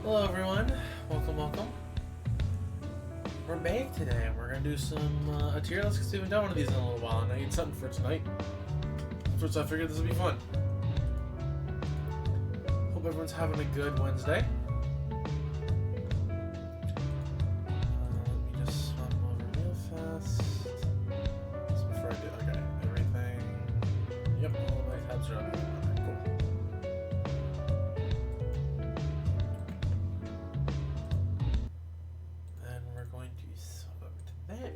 Hello everyone, welcome. We're back today and we're gonna do some a tier list because we haven't done one of these in a little while and I need something for tonight. So I figured this would be fun. Hope everyone's having a good Wednesday. Let me just swap over real fast. Just before I do, okay, everything. Yep, all my tabs are on. Cool. Then we're going to swap over to that.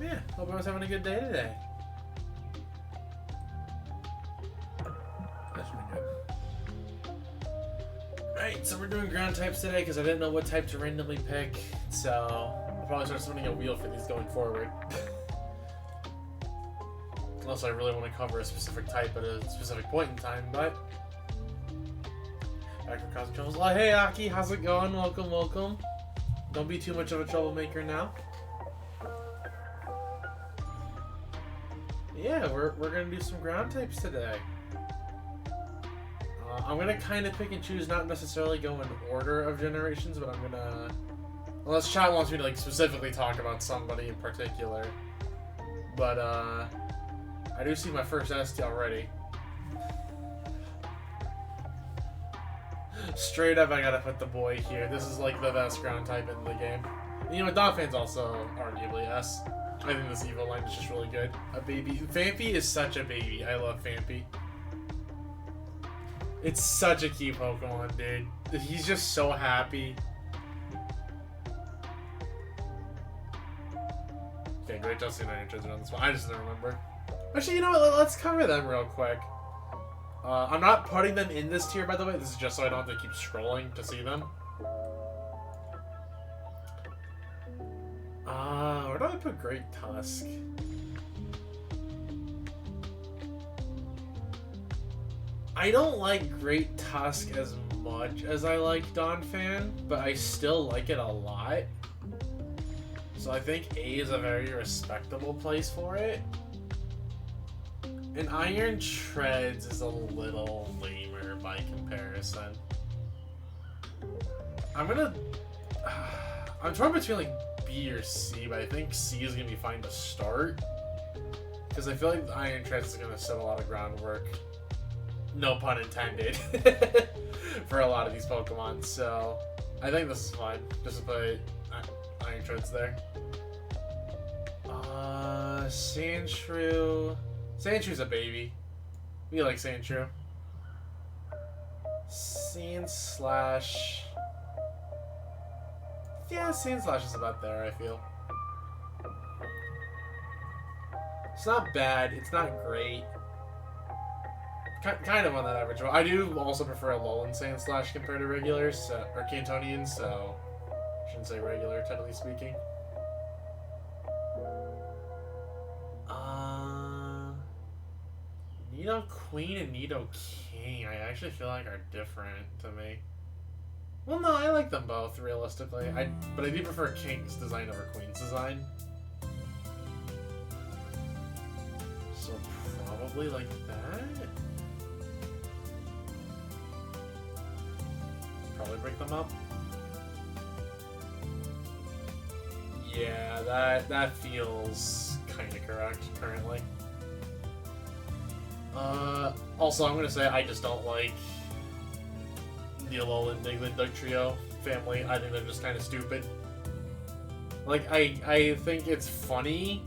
Yeah, hope everyone's having a good day today. That should be good. Right, so we're doing ground types today because I didn't know what type to randomly pick, so I'll probably start spinning a wheel for these going forward. Unless I really want to cover a specific type at a specific point in time, but... Back for Cosmic Troubles. Oh, hey Aki, how's it going? Welcome. Don't be too much of a troublemaker now. Yeah, we're gonna do some ground types today. I'm gonna kind of pick and choose, not necessarily go in order of generations, but I'm gonna... Unless chat wants me to like specifically talk about somebody in particular. But I do see my first ST already. Straight up, I gotta put the boy here. This is like the best ground type in the game. And, you know, Donphan's also arguably S. I think this Evo line is just really good. A baby. Phanpy is such a baby. I love Phanpy. It's such a key Pokemon, dude. He's just so happy. Okay, great. Just seen my intros on this one. I just didn't remember. Actually, you know what? Let's cover them real quick. I'm not putting them in this tier, by the way. This is just so I don't have to keep scrolling to see them. Where do I put Great Tusk? I don't like Great Tusk as much as I like Donphan, but I still like it a lot. So I think A is a very respectable place for it. And Iron Treads is a little lamer by comparison. I'm torn between like B or C, but I think C is gonna be fine to start. Because I feel like Iron Treads is gonna set a lot of groundwork. No pun intended. For a lot of these Pokemon, so I think this is fine. Just to put Iron Treads there. Sandshrew. Sandshrews a baby. We like Sandshrew. Sandslash. Yeah, Sandslash is about there, I feel. It's not bad. It's not great. Kind of on that average. I do also prefer a Alolan Sandslash compared to regulars, or Cantonians, so I shouldn't say regular, technically speaking. Nidoqueen and Nidoking, I actually feel like are different to me. Well, no, I like them both, realistically. But I do prefer King's design over Queen's design. So probably like that. Probably break them up. Yeah, that feels kind of correct currently. Also, I'm gonna say I just don't like the Alolan Diglett Doug Trio family. I think they're just kind of stupid. Like, I think it's funny.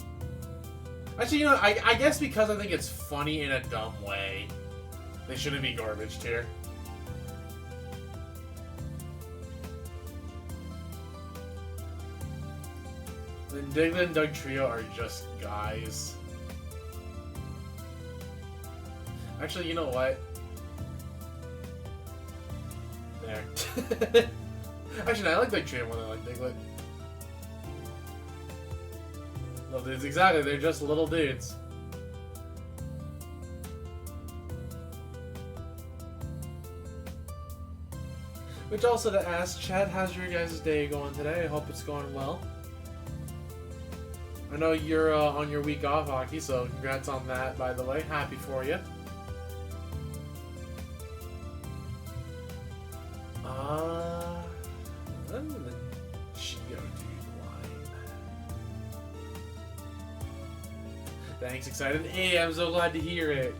Actually, you know, I guess because I think it's funny in a dumb way, they shouldn't be garbage tier. The Diglett and Doug Trio are just guys. Actually, you know what? There. Actually, I like Doug Trio more than I like Diglett. Little dudes, exactly. They're just little dudes. Which also to ask, Chad, how's your guys' day going today? I hope it's going well. I know you're on your week off, Hockey, so congrats on that, by the way. Happy for you. None of the Geodude line. Thanks, excited. Hey, I'm so glad to hear it.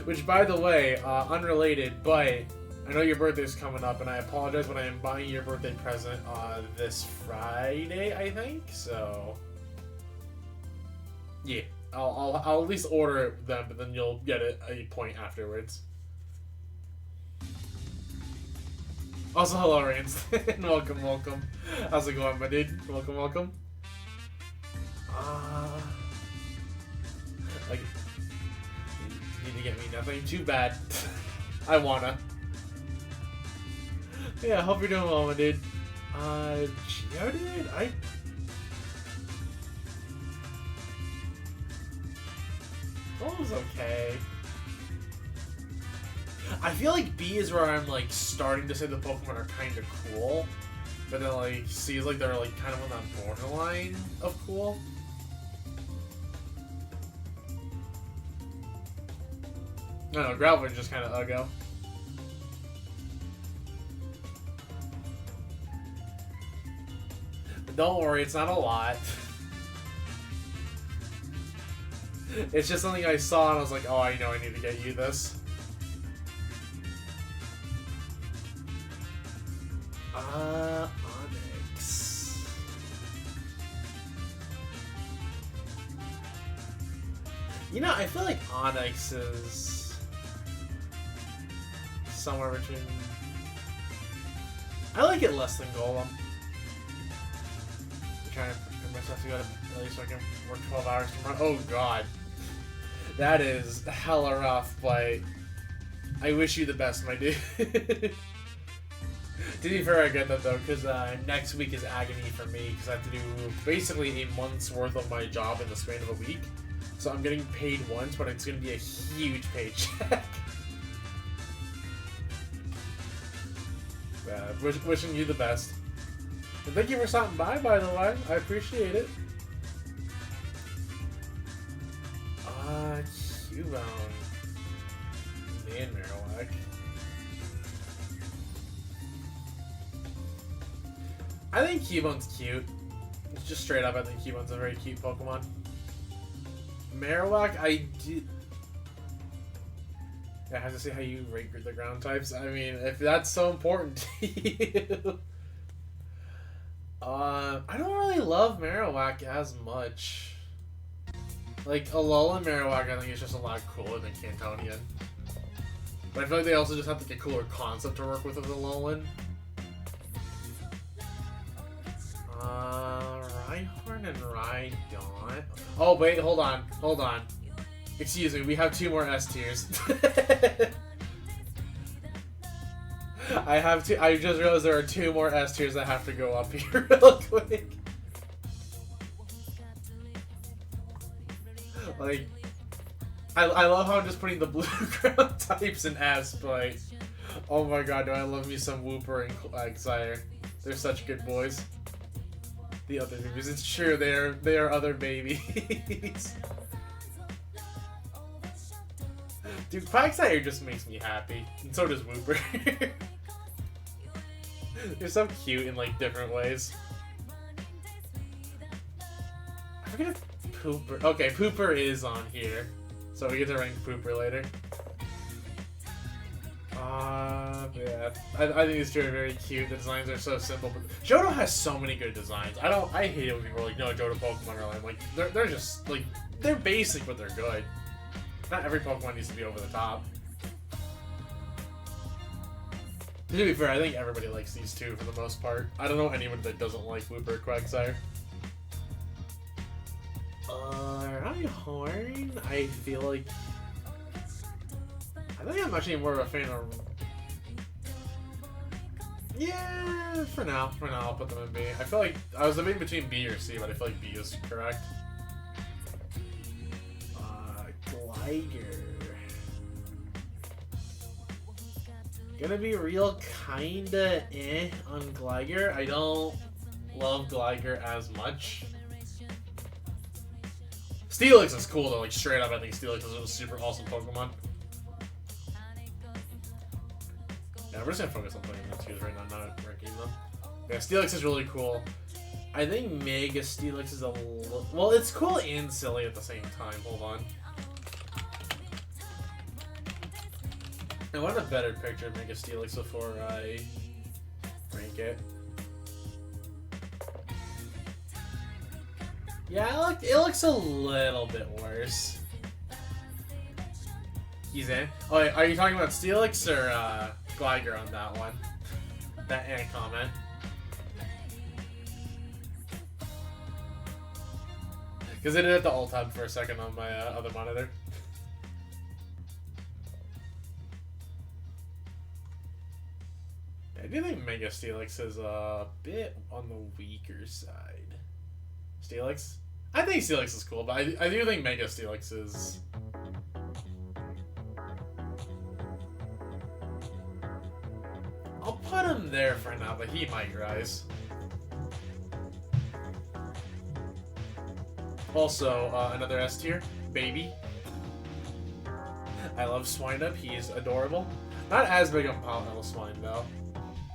Which, by the way, unrelated, but I know your birthday's coming up, and I apologize, but I am buying your birthday present this Friday, I think. So, yeah, I'll at least order it then, but then you'll get it a point afterwards. Also, hello, Rains. Welcome, welcome. How's it going, my dude? Welcome, welcome. Like, need to get me nothing too bad. I wanna. Yeah, hope you're doing well, my dude. Geodude? That was okay. I feel like B is where I'm like starting to say the Pokemon are kind of cool, but then like C is like they're like kind of on that borderline of cool. I don't know, Gravel's just kind of uggo. But don't worry, it's not a lot. It's just something I saw and I was like, oh, I know I need to get you this. Onyx. You know, I feel like Onyx is somewhere between... I like it less than Golem. I'm trying to get myself to go to at least so I can work 12 hours tomorrow. Oh god. That is hella rough, but I wish you the best, my dude. To be fair, I get that though, because next week is agony for me, because I have to do basically a month's worth of my job in the span of a week. So I'm getting paid once, but it's going to be a huge paycheck. Wishing you the best. And thank you for stopping by the way. I appreciate it. Cubone. Man, Marowak. I think Cubone's cute. Just straight up, I think Cubone's a very cute Pokemon. Marowak, I did... Yeah, I have to see how you rate the ground types. I mean, if that's so important to you... I don't really love Marowak as much. Like, Alolan Marowak, I think is just a lot cooler than Cantonian. But I feel like they also just have like a cooler concept to work with Alolan. Rhyhorn and Rhydon. Oh wait, hold on. Excuse me, we have 2 more S tiers. I just realized there are 2 more S tiers that have to go up here real quick. Like, I love how I'm just putting the blue ground types in S, but oh my god, do I love me some Wooper and Exire. They're such good boys. The other babies, it's true, they are other babies. Dude, Quagsire just makes me happy, and so does Wooper. They're so cute in like different ways. I forget if Pooper. Okay, Pooper is on here, so we get to rank Pooper later. Yeah, I think these 2 are very cute. The designs are so simple, but Johto has so many good designs. I hate it when people are like, no, Johto Pokemon are like they're just like they're basic, but they're good. Not every Pokemon needs to be over the top. To be fair, I think everybody likes these 2 for the most part. I don't know anyone that doesn't like Wooper or Quagsire. Rhyhorn, I feel like... I think I'm actually more of a fan of... Yeah, for now I'll put them in B. I feel like I was debating between B or C, but I feel like B is correct. Gligar. Gonna be real kinda on Gligar. I don't love Gligar as much. Steelix is cool though, like straight up I think Steelix is a super awesome Pokemon. Yeah, we're just gonna focus on playing the twos right now, not ranking them. Yeah, Steelix is really cool. I think Mega Steelix is a little... Well, it's cool and silly at the same time. Hold on. I want a better picture of Mega Steelix before I rank it. Yeah, it looks a little bit worse. He's in. Oh, wait, are you talking about Steelix or Gligar on that one? That comment. Because I did it the alt tab for a second on my other monitor. I do think Mega Steelix is a bit on the weaker side. Steelix? I think Steelix is cool, but I do think Mega Steelix is... I'll put him there for now, but he might rise. Also, another S tier, Baby. I love Swinub, he is adorable. Not as big on Power Metal Swine, though.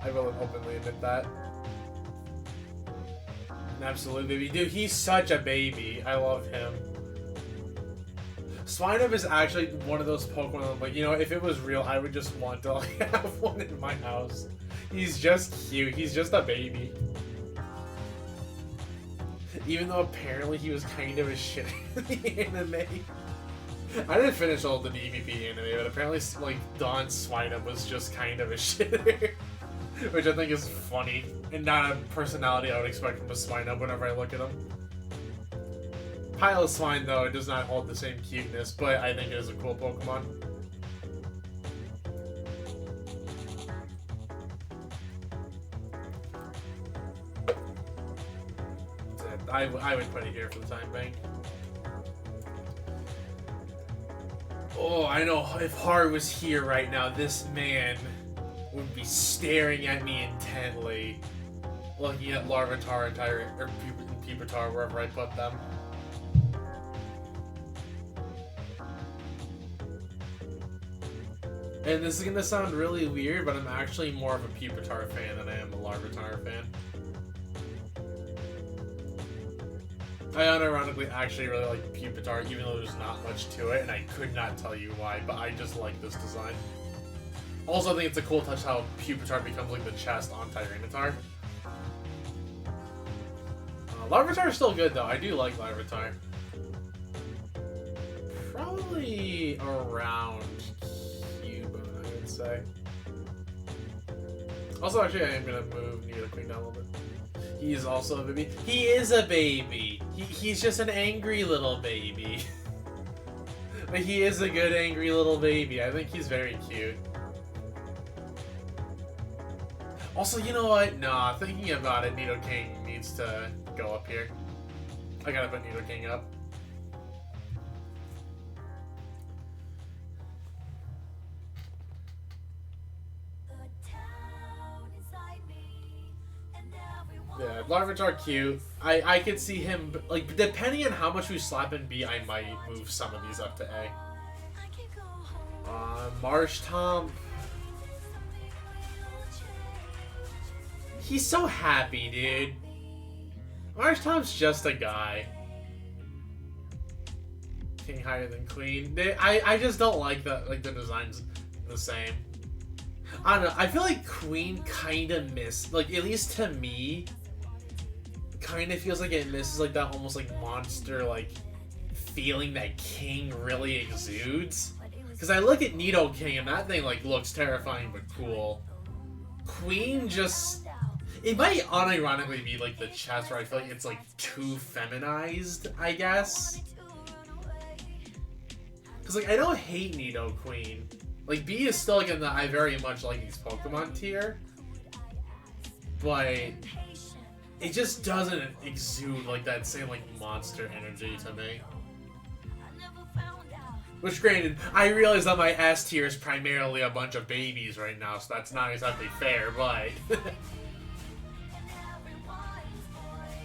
I will openly admit that. An absolute baby. Dude, he's such a baby. I love him. Swinub is actually one of those Pokemon I'm like, you know, if it was real, I would just want to like, have one in my house. He's just cute. He's just a baby. Even though apparently he was kind of a shit in the anime. I didn't finish all the DVP anime, but apparently like Don Swinub was just kind of a shitter. Which I think is funny, and not a personality I would expect from a Swinub whenever I look at him. Piloswine, though, it does not hold the same cuteness, but I think it is a cool Pokemon. I would put it here for the time being. Oh, I know, if Hard was here right now, this man would be staring at me intently, looking at Larvitar or Pupitar, wherever I put them. And this is gonna sound really weird, but I'm actually more of a Pupitar fan than I am a Larvitar fan. I unironically actually really like Pupitar, even though there's not much to it, and I could not tell you why, but I just like this design. Also, I think it's a cool touch how Pupitar becomes like the chest on Tyranitar. Larvitar is still good though. I do like Larvitar. Probably around Cubone, I would say. Also, actually, I am gonna move Nidoqueen down a little bit. He is also a baby. He is a baby. He's just an angry little baby. But he is a good angry little baby. I think he's very cute. Also, you know what? Nah, thinking about it, Nidoking needs to go up here. I gotta put Nidoking up. Yeah, Larvitar cute. I could see him, like, depending on how much we slap in B, I might move some of these up to A. Marshtomp. He's so happy, dude. Marshtomp's just a guy. King higher than Queen. I just don't like the designs the same. I don't know. I feel like Queen kind of missed, like, at least to me, kind of feels like it misses like that almost like monster like feeling that King really exudes. Because I look at Nidoking and that thing like looks terrifying but cool. Queen just, it might unironically be like the chest where I feel like it's like too feminized, I guess. Because like I don't hate Nidoqueen. Like B is still like in the I very much like these Pokemon tier, but it just doesn't exude like that same like monster energy to me. Which, granted, I realize that my S tier is primarily a bunch of babies right now, so that's not exactly fair, but...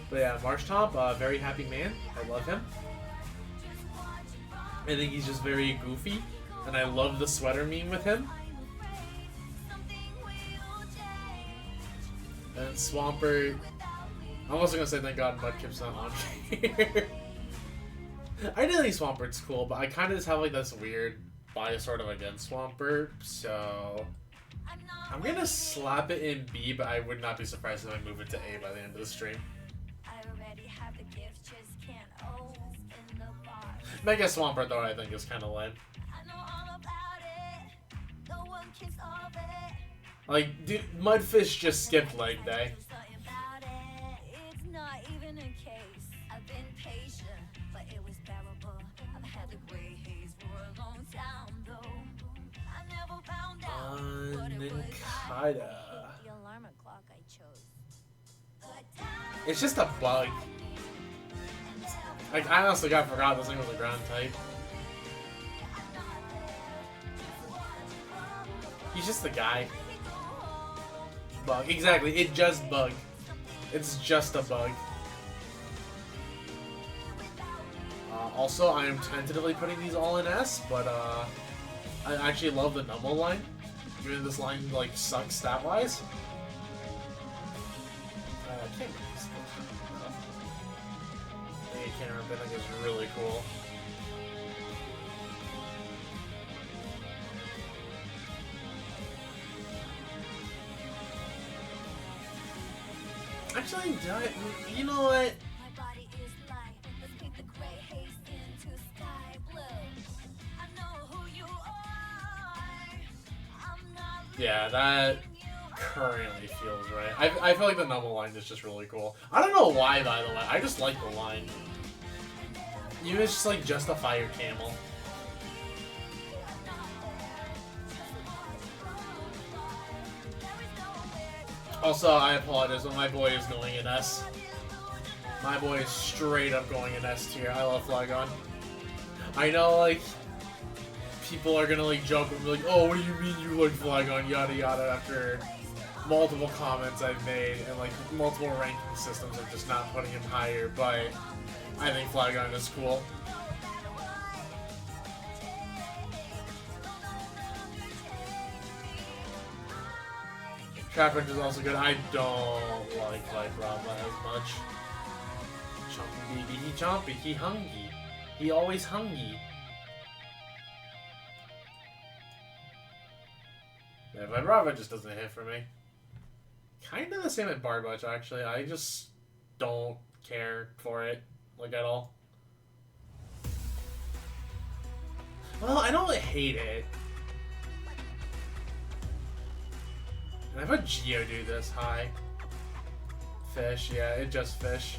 But yeah, Marshtomp, very happy man. I love him. I think he's just very goofy, and I love the sweater meme with him. And Swampert... I'm also gonna say thank God Mudkip's not on here. I do think Swampert's cool, but I kind of just have like this weird bias sort of against Swampert, so I'm gonna slap it in B, but I would not be surprised if I move it to A by the end of the stream. Mega Swampert though I think is kind of lame. Like, dude, Mudfish just skipped leg day. Ninkada. It's just a bug. Like, I honestly forgot this thing was a ground type. He's just a guy. Bug. Exactly, it just bug. It's just a bug. Also, I am tentatively putting these all in S, but I actually love the Numble line. Even though this line like sucks stat-wise. Camera bending is really cool. Actually, you know what? Yeah, that currently feels right. I feel like the Numble line is just really cool. I don't know why, by the way. I just like the line. Even it's just like just a fire camel. Also, I apologize, but my boy is going in S. My boy is straight up going in S tier. I love Flygon. I know, like, people are gonna like joke and be like, oh, what do you mean you like Flygon, yada yada, after multiple comments I've made and like multiple ranking systems are just not putting him higher, but I think Flygon is cool. Trapinch is also good. I don't like Vibrava as much. Chompy baby, he chompy, he hungry. He always hungry. Yeah, Vibrava just doesn't hit for me. Kinda the same at Barbuch, actually. I just don't care for it, like, at all. Well, I don't hate it. And I put Geodude this high. Fish, yeah, it just fish.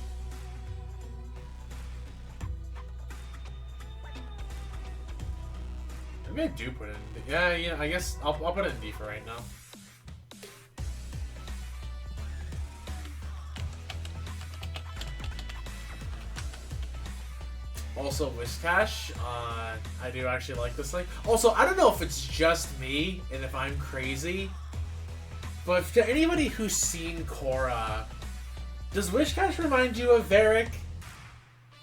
Maybe I do put it in D. Yeah, you know, I guess I'll put it in D for right now. Also, Whiscash, I do actually like this thing. Also, I don't know if it's just me and if I'm crazy, but to anybody who's seen Korra, does Whiscash remind you of Varric?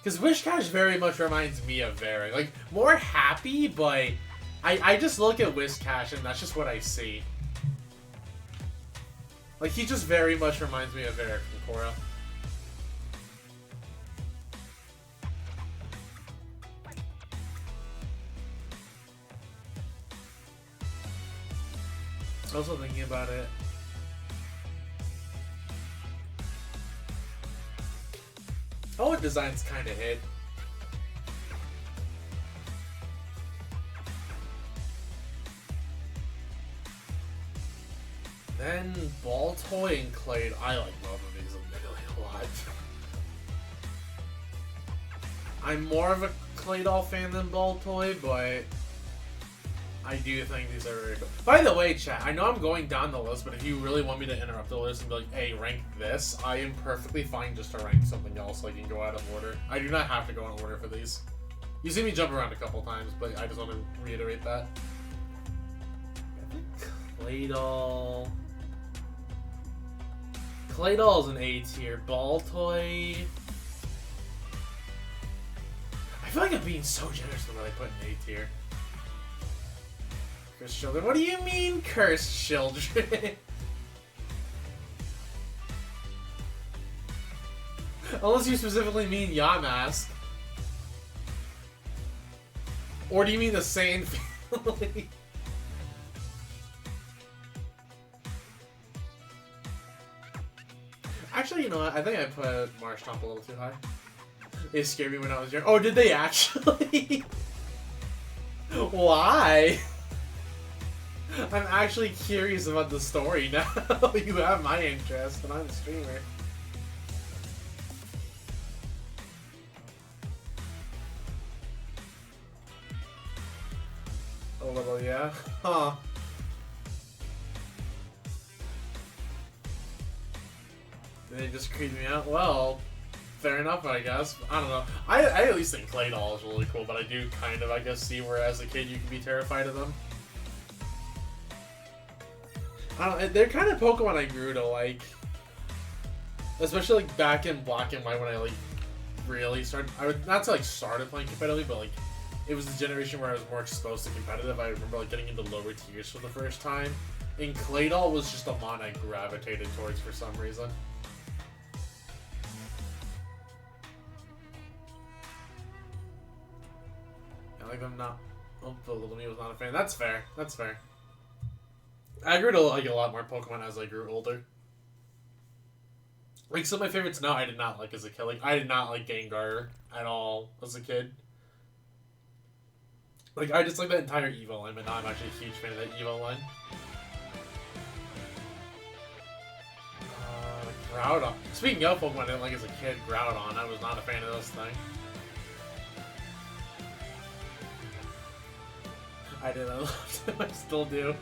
Because Whiscash very much reminds me of Varric. Like, more happy, but I just look at Whiscash and that's just what I see. Like, he just very much reminds me of Varric from Korra. Also thinking about it. All the designs kind of hit. Then Baltoy and Clade. I like both of these a lot. I'm more of a Claydol fan than Baltoy, but I do think these are very cool. By the way, chat, I know I'm going down the list, but if you really want me to interrupt the list and be like, hey, rank this, I am perfectly fine just to rank something else so I can go out of order. I do not have to go in order for these. You see me jump around a couple times, but I just want to reiterate that. I think Claydol... Claydol's an A tier. Baltoy... I feel like I'm being so generous with what I put in A tier. Cursed Children. What do you mean, Cursed Children? Unless you specifically mean Yamask. Or do you mean the Saiyan family? Actually, you know what? I think I put Marshtomp a little too high. They scared me when I was young. Oh, did they actually? Why? I'm actually curious about the story now. You have my interest, and I'm a streamer. A little, yeah. Huh. Did they just creep me out? Well, fair enough, I guess. I don't know. I at least think Claydol is really cool, but I do kind of, I guess, see where as a kid you can be terrified of them. I don't, they're kind of Pokemon I grew to like. Especially like back in Black and White when I like really started. I would not to like started playing competitively, but like it was the generation where I was more exposed to competitive. I remember like getting into lower tiers for the first time. And Claydol was just a mon I gravitated towards for some reason. I like them not. Oh, the little me was not a fan. That's fair. That's fair. I grew to like a lot more Pokemon as I grew older. Like some of my favorites now I did not like as a kid. Like I did not like Gengar at all as a kid. Like I just like that entire Evo line, but now I'm actually a huge fan of that Evo line. Groudon. Speaking of Pokemon I didn't like as a kid, Groudon. I was not a fan of this thing. I did. I loved it. I still do.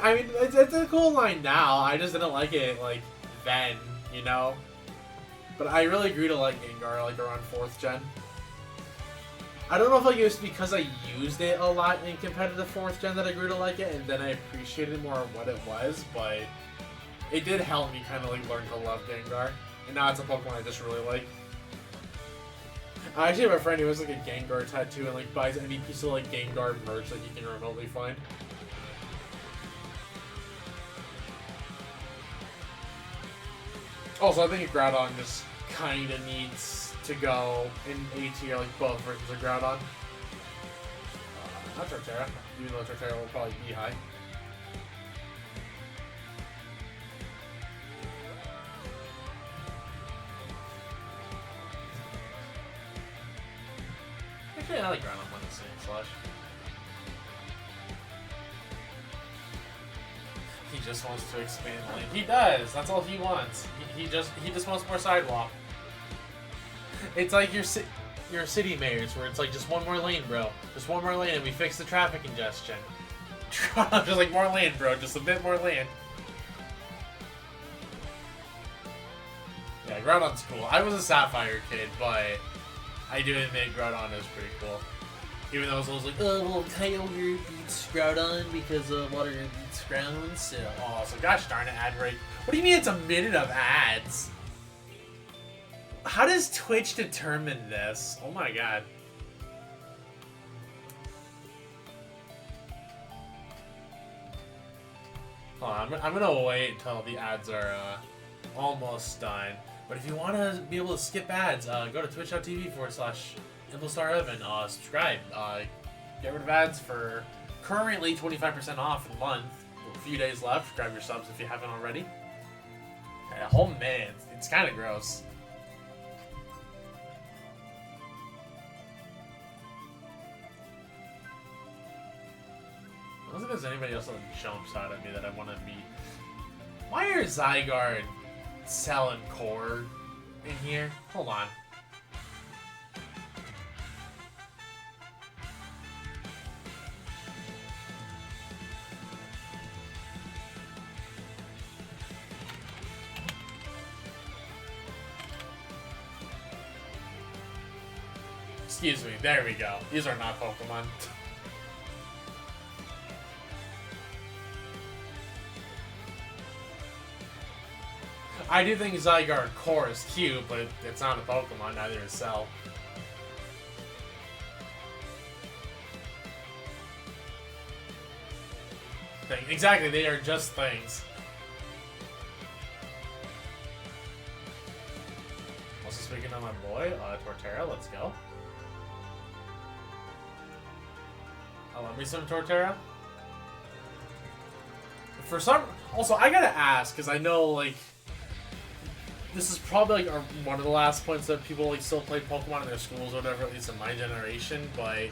I mean, it's a cool line now. I just didn't like it, like, then, you know? But I really grew to like Gengar, like, around 4th gen. I don't know if, like, it was because I used it a lot in competitive 4th gen that I grew to like it, and then I appreciated more what it was, but it did help me kind of, like, learn to love Gengar. And now it's a Pokemon I just really like. I actually have a friend who has, like, a Gengar tattoo and, like, buys any piece of, like, Gengar merch that he can remotely find. Also, I think Groudon just kind of needs to go in A tier, like both versions of Groudon. Not Torterra, even though Torterra will probably be high. Actually, I like Groudon 1 and Slash. He just wants to expand lane. He does. That's all he wants. He just wants more sidewalk. It's like your city mayors, where it's like just one more lane, bro. Just one more lane, and we fix the traffic congestion. Just like more lane, bro. Just a bit more lane. Yeah, Groudon's cool. I was a Sapphire kid, but I do admit Groudon is pretty cool. Even though it was like, oh, well, Kyogre beats Groudon because water beats ground. So, oh, so gosh darn it, ad break. What do you mean it's a minute of ads? How does Twitch determine this? Oh my god. Hold on, I'm gonna wait until the ads are almost done. But if you want to be able to skip ads, go to twitch.tv/ImpulstarEvan. Subscribe. Get rid of ads for currently 25% off a month. A few days left. Grab your subs if you haven't already. A whole minute. It's kind of gross. I don't think there's anybody else that jumps out at me that I want to meet. Why are Zygarde, Cell, and Core in here? Hold on. Excuse me, there we go. These are not Pokemon. I do think Zygarde Core is cute, but it's not a Pokemon, neither is Cell. Exactly, they are just things. Also speaking of my boy, Torterra, let's go. I love me some Torterra. For some... Also, I gotta ask, because I know, like... This is probably, like, one of the last points that people, like, still play Pokemon in their schools or whatever, at least in my generation, but...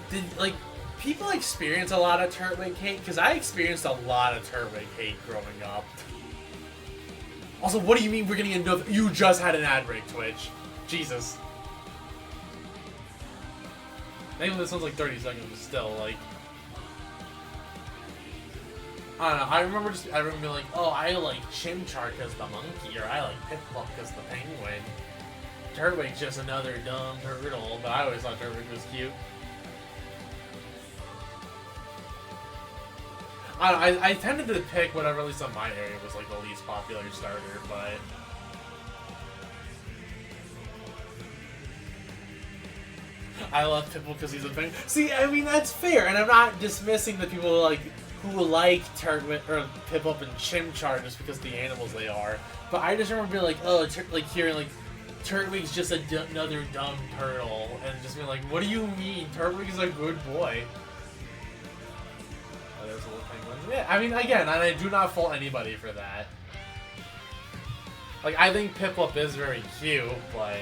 Did, like... People experience a lot of Turtwig hate, because I experienced a lot of Turtwig hate growing up. Also, what do you mean we're getting another... You just had an ad break, Twitch. Jesus. Maybe this one's like 30 seconds, but still, like... I don't know, I remember being like, oh, I like Chimchar because the monkey, or I like Piplup because the penguin. Turtwig's just another dumb turtle, but I always thought Turtwig was cute. I tended to pick whatever, at least on my area, was like the least popular starter, but... I love Piplup because he's a penguin. See, I mean, that's fair, and I'm not dismissing the people who like Turtwig, or Piplup and Chimchar just because of the animals they are. But I just remember being like, oh, hearing like, Turtwig's just another dumb turtle, and just being like, what do you mean? Turtwig's a good boy. Yeah, I mean, again, and I do not fault anybody for that. Like, I think Piplup is very cute, but...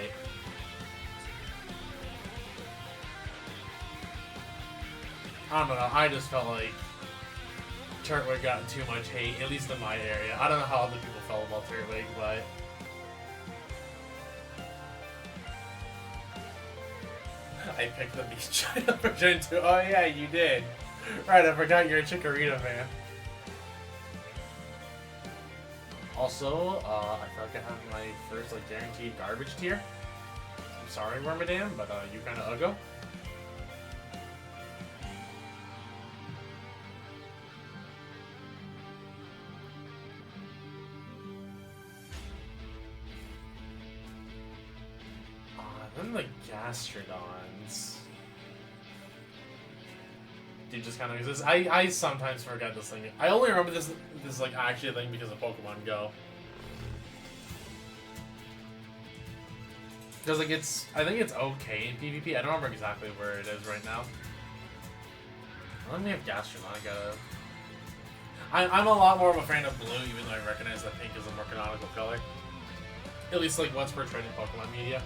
I don't know, I just felt like Turtwig got too much hate, at least in my area. I don't know how other people felt about Turtwig, but... I picked the Beast China for Gen 2. Oh yeah, you did. Right, I forgot you're a Chikorita fan. Also, I feel like I have my first, like, guaranteed garbage tier. I'm sorry, Wormadam, but, you kinda uggo. Then the Gastrodons. Dude, just kind of exists. I sometimes forget this thing. I only remember this like actually a thing because of Pokemon Go. Because like I think it's okay in PvP. I don't remember exactly where it is right now. Let me have Gastrodon. I'm a lot more of a fan of blue, even though I recognize that pink is a more canonical color. At least like what's portrayed in Pokemon media.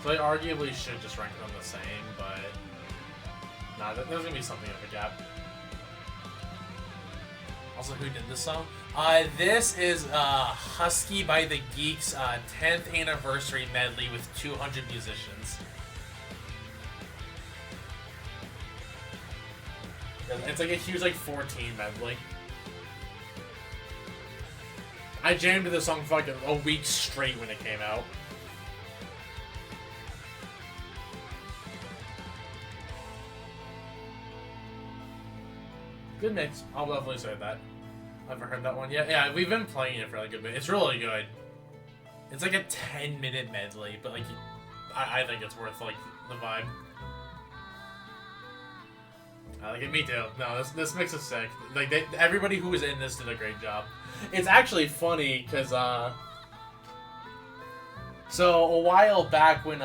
So I arguably should just rank them the same, but nah, there's gonna be something of a gap. Also, who did this song? This is Husky by the Geeks 10th anniversary medley with 200 musicians. It's like a huge like 14 medley. I jammed to this song for like a week straight when it came out. Good mix. I'll definitely say that. I haven't heard that one yet. Yeah, we've been playing it for like a bit. It's really good. It's like a 10-minute medley, but like, I think it's worth like the vibe. I like it. Me too. No, this mix is sick. Like everybody who was in this did a great job. It's actually funny because so a while back when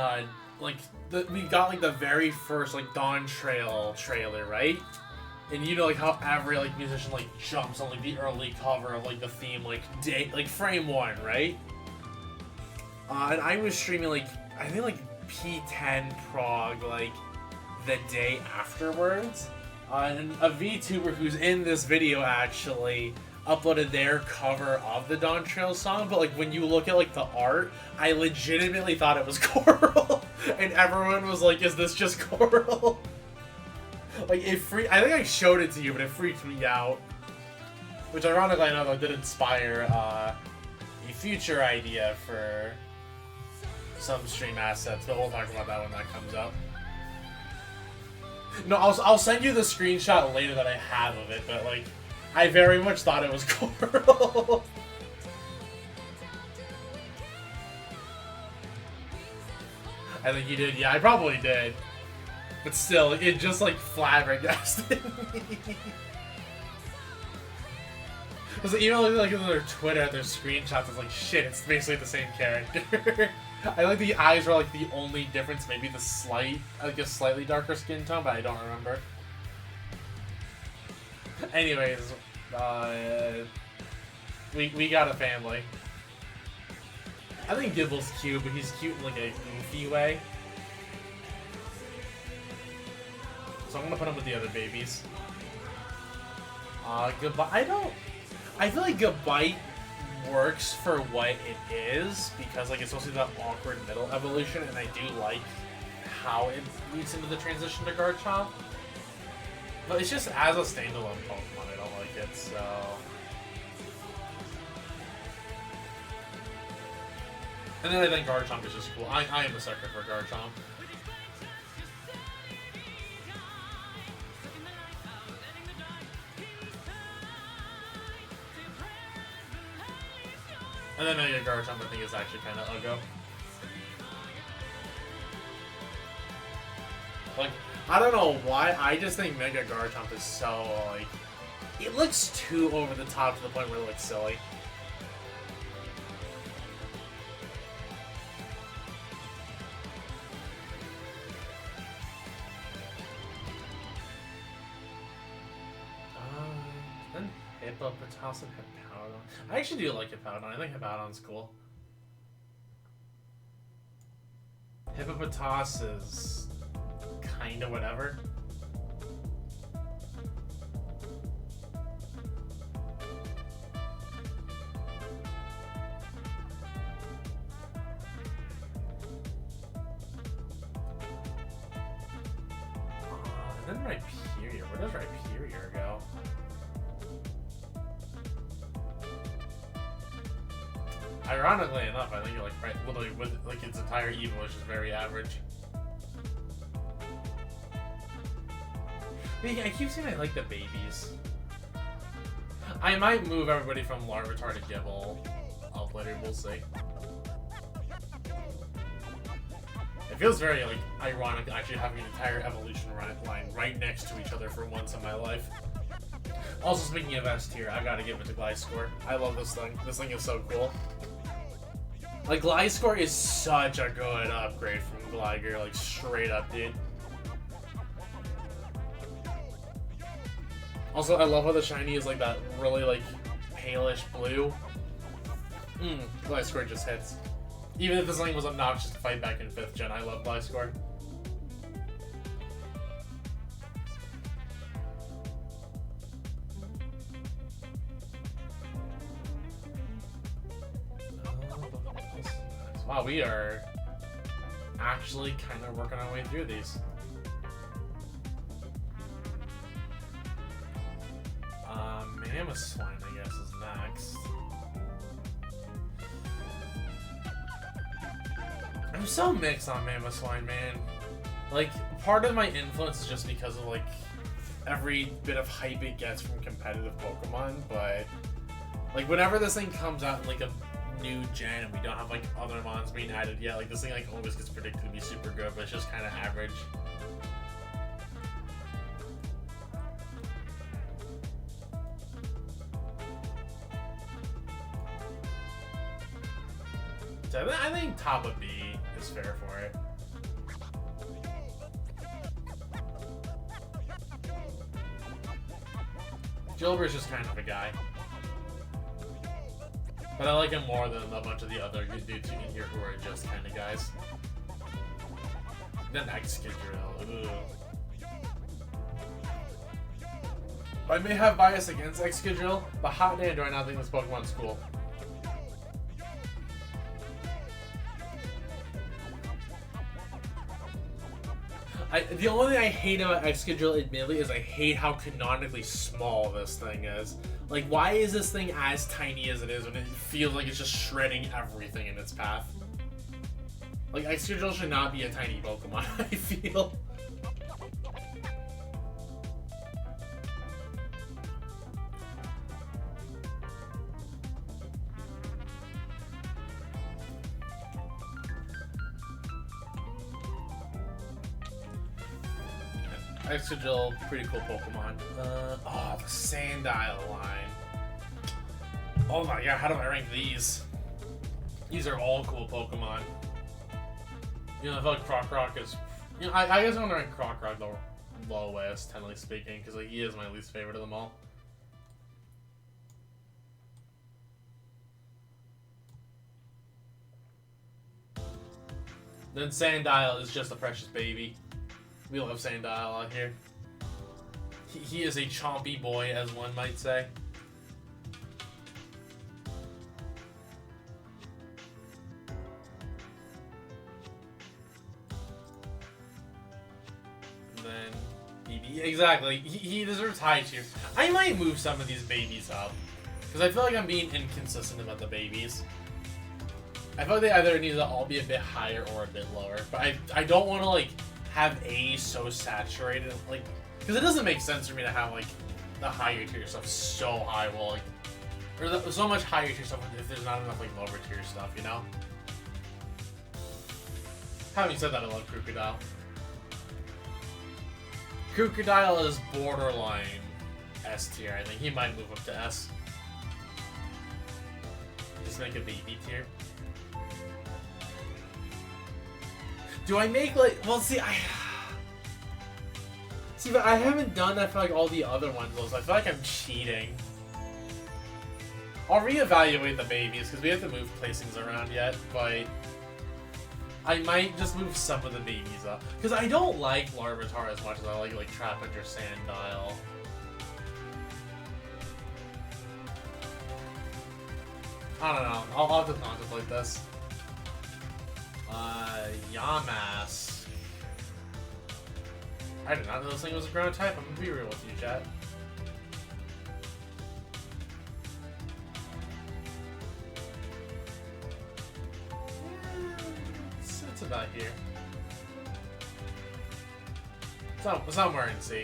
we got like the very first like Dawn Trail trailer, right? And you know like how every like musician like jumps on like the early cover of like the theme like frame 1, right? And I was streaming like I think like P10 prog like the day afterwards. And a VTuber who's in this video actually uploaded their cover of the Dawn Trail song, but like when you look at like the art, I legitimately thought it was Coral, and everyone was like, "Is this just Coral?" Like I think I showed it to you, but it freaked me out. Which, ironically enough, did inspire a future idea for some stream assets, but we'll talk about that when that comes out. No, I'll send you the screenshot later that I have of it, but like, I very much thought it was Coral. I think you did. Yeah, I probably did. But still, it just like flabbergasted me. Because even like on their Twitter, their screenshots, it's like, shit, it's basically the same character. I like the eyes were like the only difference, maybe the slightly darker skin tone, but I don't remember. Anyways, we got a family. I think Gibble's cute, but he's cute in like a goofy way. So I'm gonna put him with the other babies. Goodbye. I feel like Goodbye works for what it is, because like it's supposed to be that awkward middle evolution, and I do like how it leads into the transition to Garchomp. But it's just as a standalone Pokemon, I don't like it, so... And then I think Garchomp is just cool. I am a sucker for Garchomp. And then Mega Garchomp I think is actually kind of uggo. Like, I don't know why, I just think Mega Garchomp is so, like... It looks too over the top to the point where it looks silly. Then Hippopotas and Hippowdon. I actually do like Hippowdon. I think Hippowdon's cool. Hippopotas is kinda whatever. And then Rhyperior. Where does Rhyperior go? Ironically enough, I think you're like right literally with like its entire Evo, which is very average. I keep saying I like the babies. I might move everybody from Larvitar to Gible up later, we'll see. It feels very like ironic actually having an entire evolution line right next to each other for once in my life. Also, speaking of S tier, I gotta give it to Gliscor. I love this thing. This thing is so cool. Like, Gliscor is such a good upgrade from Gligar, like, straight up, dude. Also, I love how the shiny is, like, that really, like, palish blue. Gliscor just hits. Even if this thing was obnoxious to fight back in 5th gen, I love Gliscor. Wow, we are actually kind of working our way through these. Mamoswine, I guess, is next. I'm so mixed on Mamoswine, man. Like, part of my influence is just because of, like, every bit of hype it gets from competitive Pokemon, but, like, whenever this thing comes out in, like, a new gen and we don't have, like, other mons being added yet, like, this thing, like, always gets predicted to be super good, but it's just kind of average. So I think top of B is fair for it. Gilbert's just kind of a guy. But I like him more than a bunch of the other dudes in here who are just kind of guys. Then Excadrill. I may have bias against Excadrill, but hot damn do I not think this Pokemon's cool. The only thing I hate about Excadrill, admittedly, is I hate how canonically small this thing is. Like, why is this thing as tiny as it is when it feels like it's just shredding everything in its path? Like, Excadrill should not be a tiny Pokemon, I feel. Excadrill, pretty cool Pokemon. Oh, the Sandile line. Oh my god, how do I rank these? These are all cool Pokemon. You know, I feel like Croc is... You know, I guess I'm gonna rank Croc the lowest, technically speaking, because like, he is my least favorite of them all. Then Sandile is just a precious baby. We love Sandile out here. He is a chompy boy, as one might say. And then BB, exactly. He deserves high tier. I might move some of these babies up, because I feel like I'm being inconsistent about the babies. I feel like they either need to all be a bit higher or a bit lower, but I don't want to like have A so saturated, like, because it doesn't make sense for me to have like the higher tier stuff so high, while like, or so much higher tier stuff if there's not enough like lower tier stuff, you know. Having said that, I love Crocodile. Crocodile is borderline S tier. I think he might move up to S. Just make a baby tier. Do I make like, well, see, but I haven't done that for like all the other ones, so I feel like I'm cheating. I'll reevaluate the babies because we have to move placings around yet, but I might just move some of the babies up because I don't like Larvitar as much as I like Trapinch or Sandile. I don't know. I'll have to contemplate this. Yamask. I did not know this thing was a ground type. I'm gonna be real with you, chat. It's about here. Somewhere in C.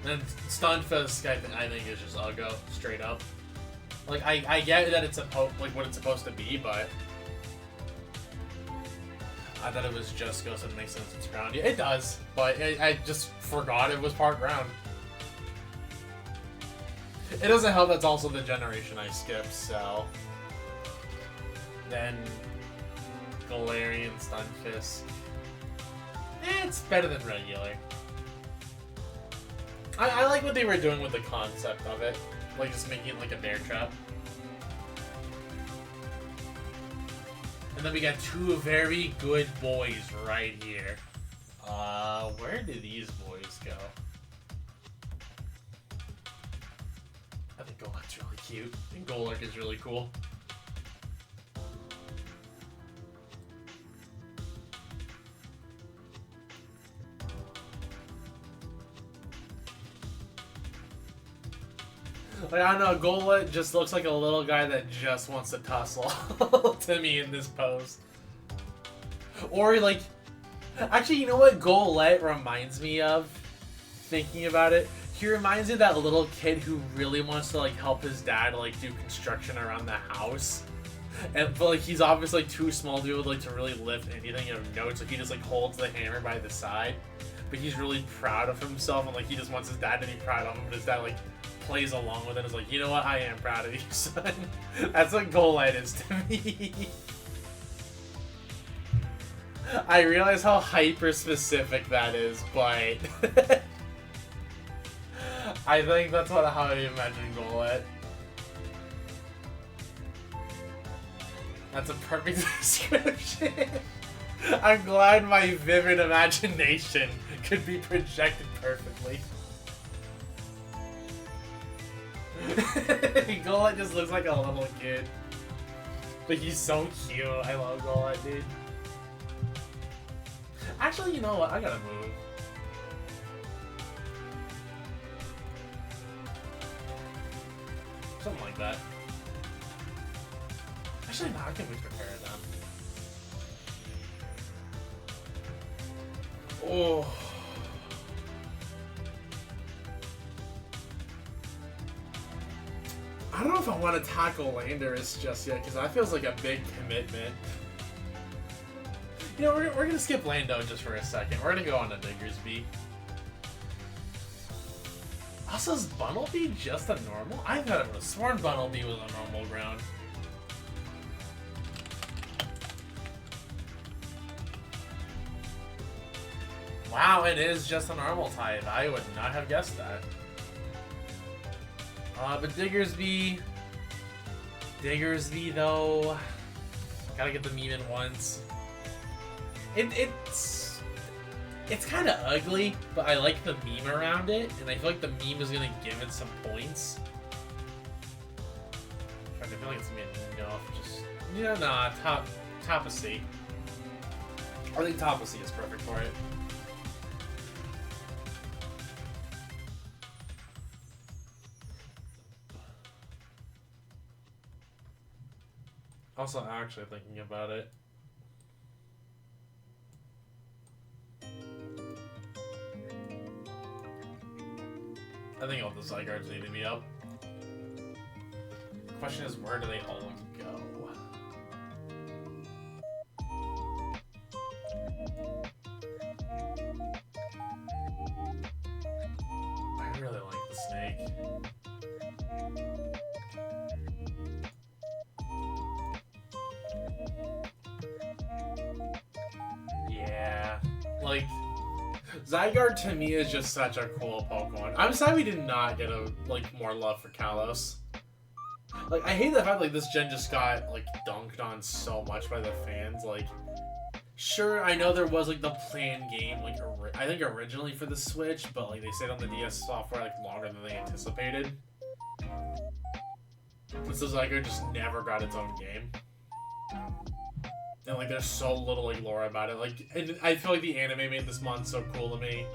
And Stunfisk, I think is just Uggo, straight up. Like, I get that it's like what it's supposed to be, but I thought it was just Ghost, so it makes sense it's ground. Yeah, it does, but I just forgot it was part ground. It doesn't help that's also the generation I skipped, so... Then... Galarian, Stunfisk... it's better than regular. I like what they were doing with the concept of it. Like, just making it like a bear trap. And then we got two very good boys right here. Where do these boys go? I think Golurk's really cute. And Golurk is really cool. Like, I don't know, Golurk just looks like a little guy that just wants to tussle to me in this pose. Or, like... Actually, you know what Golurk reminds me of? Thinking about it. He reminds me of that little kid who really wants to, like, help his dad, like, do construction around the house. But, like, he's obviously too small to be able, like, to really lift anything of note, so he just, like, holds the hammer by the side. But he's really proud of himself, and, like, he just wants his dad to be proud of him, but his dad, like... plays along with it, is like, you know what, I am proud of you, son. That's what Golurk is to me. I realize how hyper-specific that is, but... I think that's how I imagine Golurk. That's a perfect description. I'm glad my vivid imagination could be projected perfectly. Golurk just looks like a little kid. But he's so cute. I love Golurk, dude. Actually, you know what? I gotta move. Something like that. Actually, no, I can move prepare then. Oh. I don't know if I want to tackle Landorus just yet, because that feels like a big commitment. You know, we're going to skip Lando just for a second. We're going to go on to Diggersby. Also, is Bunnelby just a normal? I thought it was sworn Bunnelby was a normal ground. Wow, it is just a normal type. I would not have guessed that. But Diggersby though, gotta get the meme in once. It's kind of ugly, but I like the meme around it, and I feel like the meme is gonna give it some points. I feel like it's gonna be enough. Just top of C. I think top of C is perfect for it. Also, actually thinking about it. I think all the Zygardes need to be up. The question is, where do they all go? I really like the snake. Yeah, like, Zygarde to me is just such a cool Pokemon. I'm sad we did not get more love for Kalos. Like, I hate the fact like this gen just got dunked on so much by the fans. Like, sure, I know there was the planned game I think originally for the Switch, but they stayed on the DS software longer than they anticipated. And so Zygarde just never got its own game. And there's so little lore about it. And I feel like the anime made this mon so cool to me.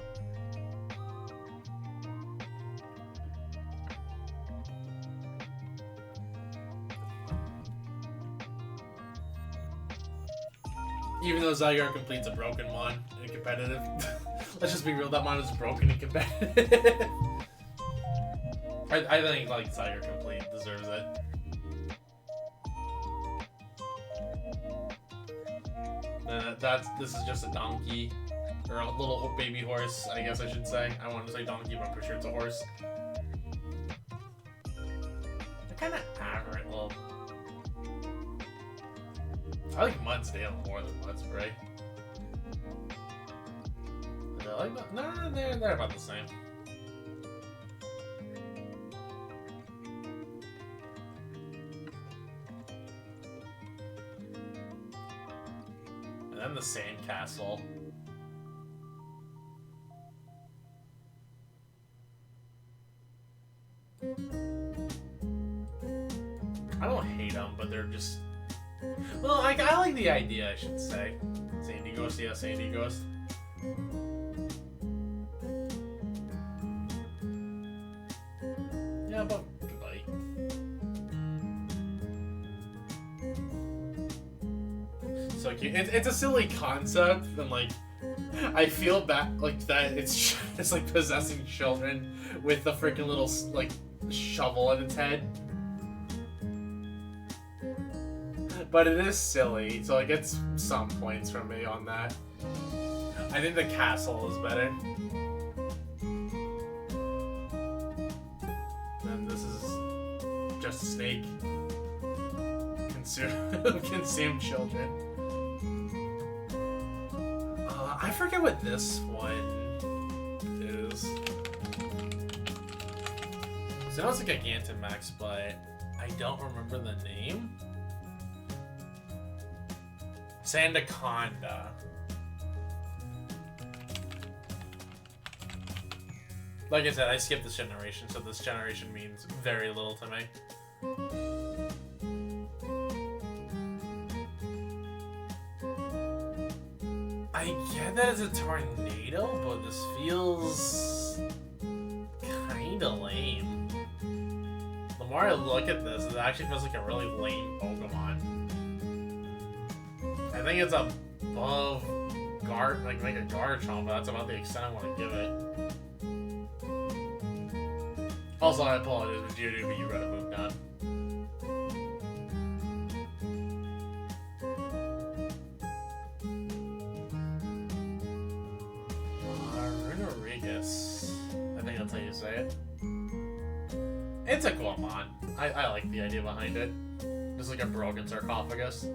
Even though Zygarde completes a broken mon in competitive. Let's just be real, that mon is broken in competitive. I think Zygarde complete deserves it. This is just a donkey, or a little baby horse, I guess I should say. I wanted to say donkey, but I'm pretty sure it's a horse. They're kind of average. Well, I like Mudsdale more than Mudspray. Do I like that? No, they're about the same. And then the sandcastle. I don't hate them, but they're just... Well, I like the idea, I should say. Sandy Ghost, yeah, Sandy Ghost. Yeah, but goodbye. So cute. It's a silly concept, and I feel bad that it's just possessing children with the freaking little shovel at its head. But it is silly, so it gets some points from me on that. I think the castle is better. And this is just a snake. Consume children. I forget what this one is. So I know it's a Gigantamax, but I don't remember the name. Sandaconda. Like I said, I skipped this generation, so this generation means very little to me. I I get that it's a tornado, but this feels kinda lame. The more I look at this, it actually feels like a really lame Pokemon. I think it's above like a Garchomp, but that's about the extent I want to give it. Also, I apologize for Geodude, but you gotta move down. Runorigus. I think that's how you say it. It's a cool mod. I like the idea behind it. Just like a broken sarcophagus.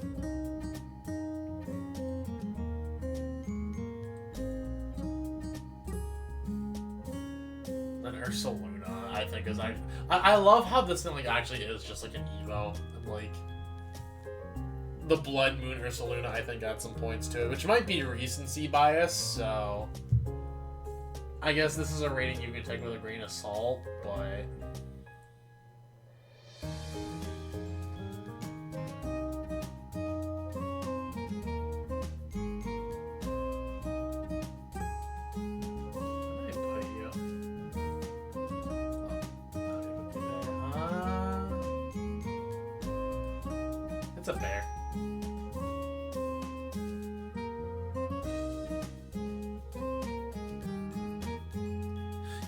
Ursaluna, I think is I love how this thing like actually is just like an Evo. And, like the Blood Moon Ursaluna, I think at some points to it, which might be recency bias. So I guess this is a rating you can take with a grain of salt, but. It's a bear.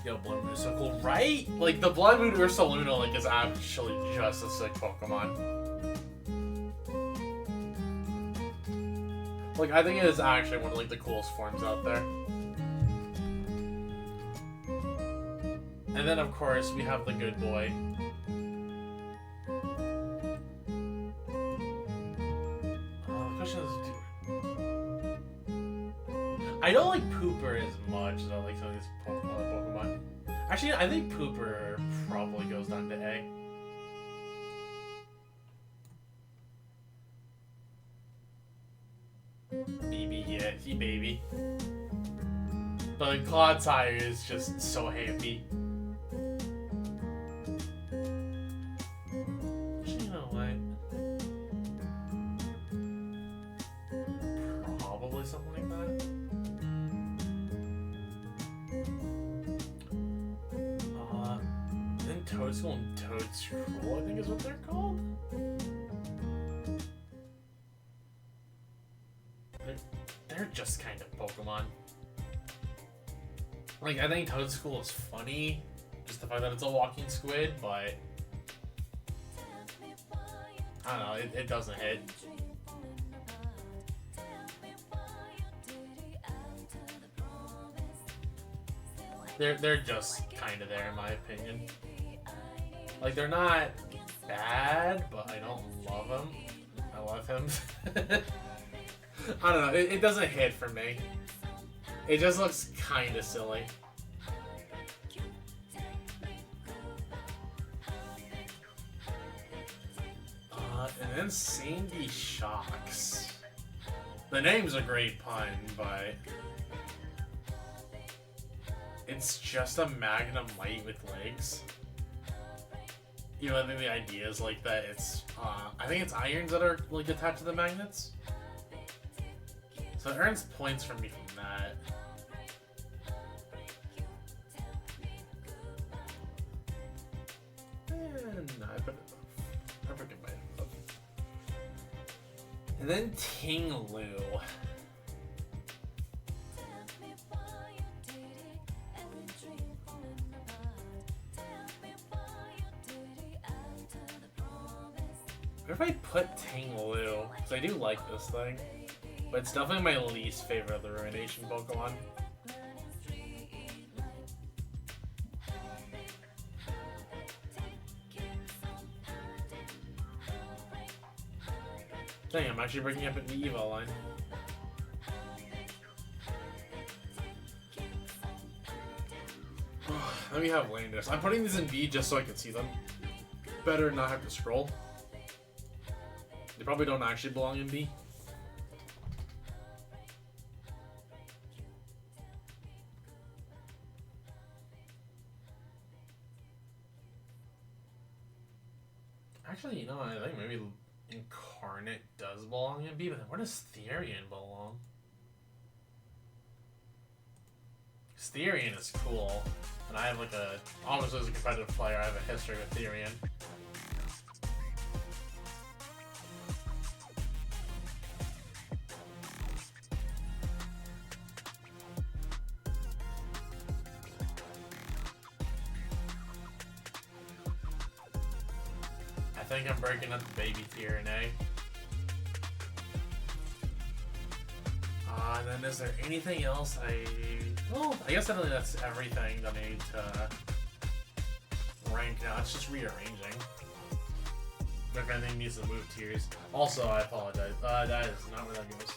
Yo, Blood Moon is so cool, right? Like, the Blood Moon Ursaluna, like, is actually just a sick Pokemon. Like, I think it is actually one of, like, the coolest forms out there. And then, of course, we have the good boy. I don't like Pooper as much as I like some of these other Pokemon. Actually, I think Pooper probably goes down to A. Maybe, yeah, he baby. But Clodsire is just so happy. Actually, you know what? Probably something like that. Toadstool and Toadscruel, I think is what they're called. They're just kind of Pokemon. Like, I think Toadscruel is funny, just the fact that it's a walking squid, but I don't know, it doesn't hit. They're just kind of there in my opinion. Like, they're not bad, but I don't love them. I love him. I don't know. It doesn't hit for me. It just looks kind of silly. And then Sandy Shocks. The name's a great pun, but it's just a Magnemite with legs. You know, I think the idea is like that. It's, I think it's irons that are like attached to the magnets. So it earns points from me from that. And I put it above. I forget my above. And then Tinglu. What if I put Tinglu? Because I do like this thing. But it's definitely my least favorite of the Ruination Pokemon. Dang, I'm actually breaking up in the Evo line. Let me have Landis. I'm putting these in B just so I can see them better and not have to scroll. They probably don't actually belong in B. Actually, you know, I think maybe Incarnate does belong in B, but where does Therian belong? Therian is cool, and I have like a, almost as a competitive player, I have a history with Therian. I think I'm breaking up the baby Therian, eh? And then is there anything else well, I guess I think that's everything that I need to rank now. It's just rearranging. If anything needs to move tiers. Also, I apologize. That is not where that goes.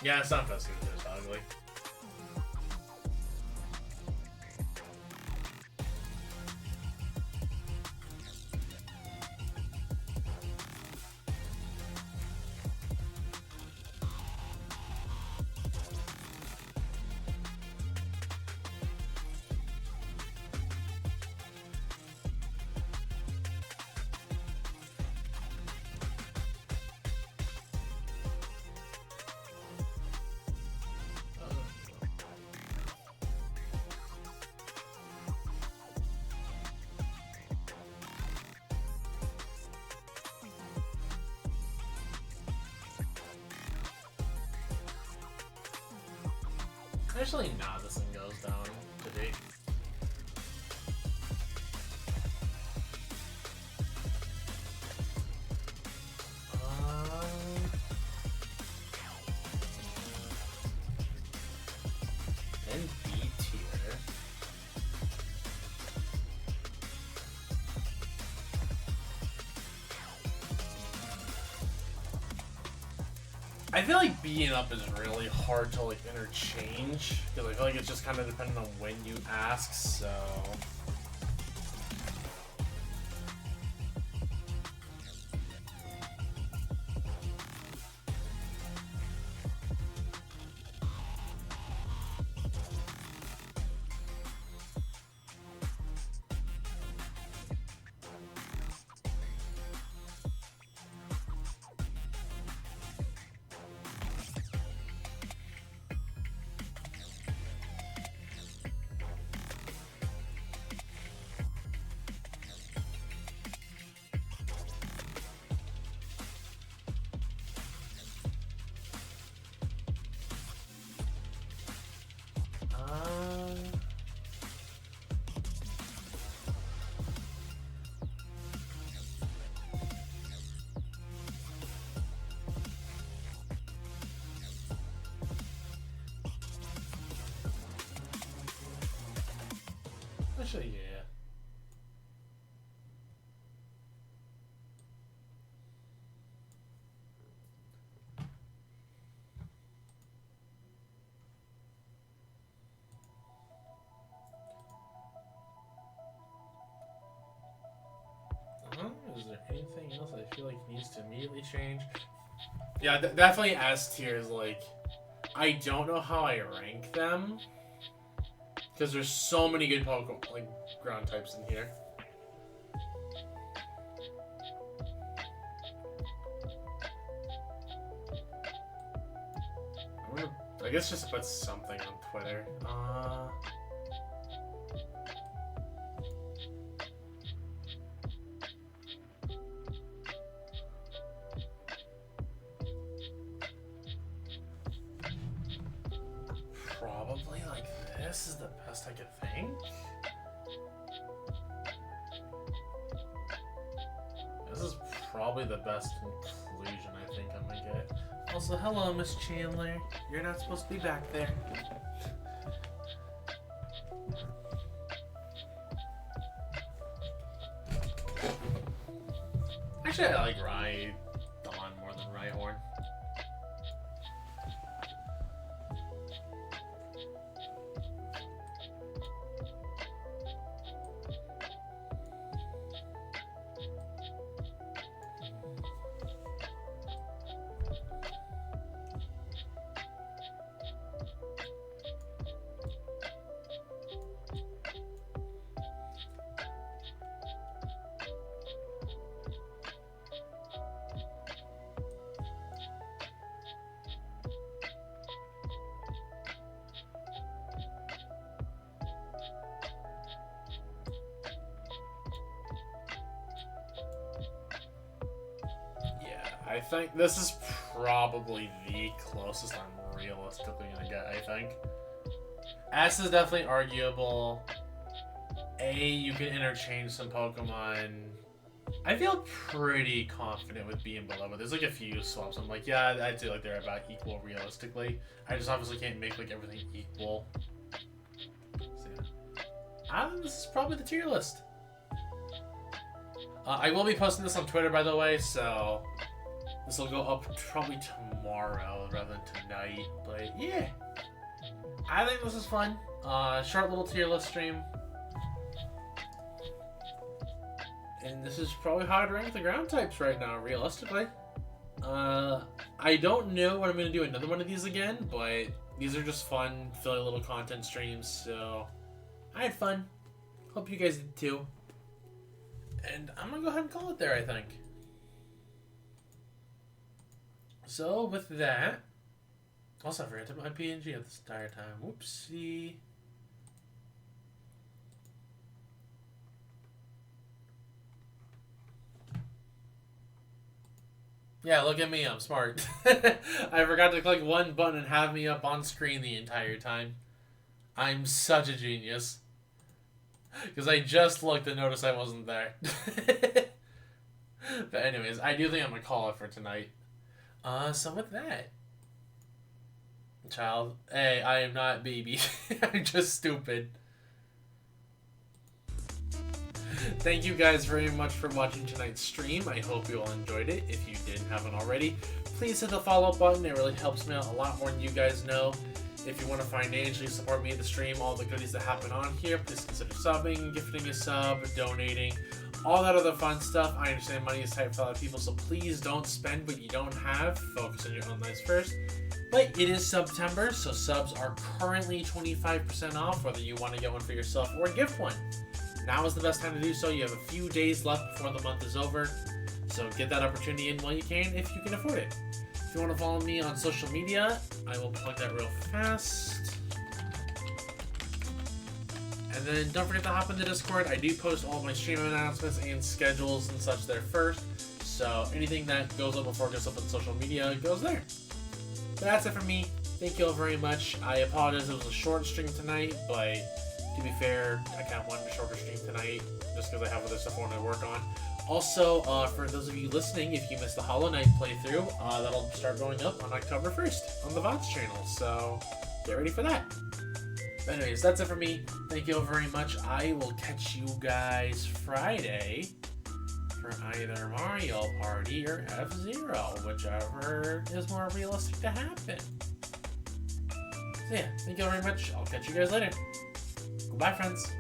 Yeah, it's not Fescue, it's ugly. Actually, nah, this thing goes down to D. Then B tier. I feel like B and up is really hard to like interchange because I feel like it's just kind of dependent on when you ask. So. Actually, yeah. Is there anything else I feel like needs to immediately change? Yeah, definitely S tiers. Like, I don't know how I rank them because there's so many good Pokemon, like ground types in here. I guess just put something on Twitter. Probably like this is the best I could think. This is probably the best conclusion I think I'm gonna get. Also, hello, Miss Chandler. You're not supposed to be back there. Actually, I like Rhydon more than Rhyhorn. I think this is probably the closest I'm realistically gonna get, I think. S is definitely arguable. A, you can interchange some Pokemon. I feel pretty confident with B and below, but there's like a few swaps. I'm like, yeah, I'd say like they're about equal realistically. I just obviously can't make like everything equal. So yeah. I think this is probably the tier list. I will be posting this on Twitter, by the way, so this will go up probably tomorrow rather than tonight. But yeah, I think this is fun. Short little tier list stream. And this is probably how I'd rank the ground types right now, realistically. I don't know when I'm going to do another one of these again, but these are just fun, silly little content streams, so I had fun. Hope you guys did too. And I'm going to go ahead and call it there, I think. So, with that... Also, I forgot to put my PNG at this entire time. Whoopsie. Yeah, look at me, I'm smart. I forgot to click one button and have me up on screen the entire time. I'm such a genius. Because I just looked and noticed I wasn't there. But anyways, I do think I'm going to call it for tonight. So with that... Child, hey, I am not baby. I'm just stupid. Thank you guys very much for watching tonight's stream. I hope you all enjoyed it. If you didn't haven't already, please hit the follow button. It really helps me out a lot more than you guys know. If you want to financially support me in the stream, all the goodies that happen on here, please consider subbing, gifting a sub, donating, all that other fun stuff. I understand money is tight for a lot of people, so please don't spend what you don't have. Focus on your own lives first. But it is September, so subs are currently 25% off, whether you want to get one for yourself or gift one. Now is the best time to do so. You have a few days left before the month is over, so get that opportunity in while you can if you can afford it. If you want to follow me on social media, I will plug that real fast. And then don't forget to hop in the Discord. I do post all my stream announcements and schedules and such there first, so anything that goes up before it goes up on social media goes there. But that's it for me. Thank you all very much. I apologize it was a short stream tonight, but to be fair, I kind of wanted a shorter stream tonight just because I have other stuff I want to work on. Also, for those of you listening, if you missed the Hollow Knight playthrough, that'll start going up on October 1st on the VODs channel, so get ready for that. But anyways, that's it for me. Thank you all very much. I will catch you guys Friday for either Mario Party or F-Zero, whichever is more realistic to happen. So yeah, thank you all very much. I'll catch you guys later. Goodbye, friends.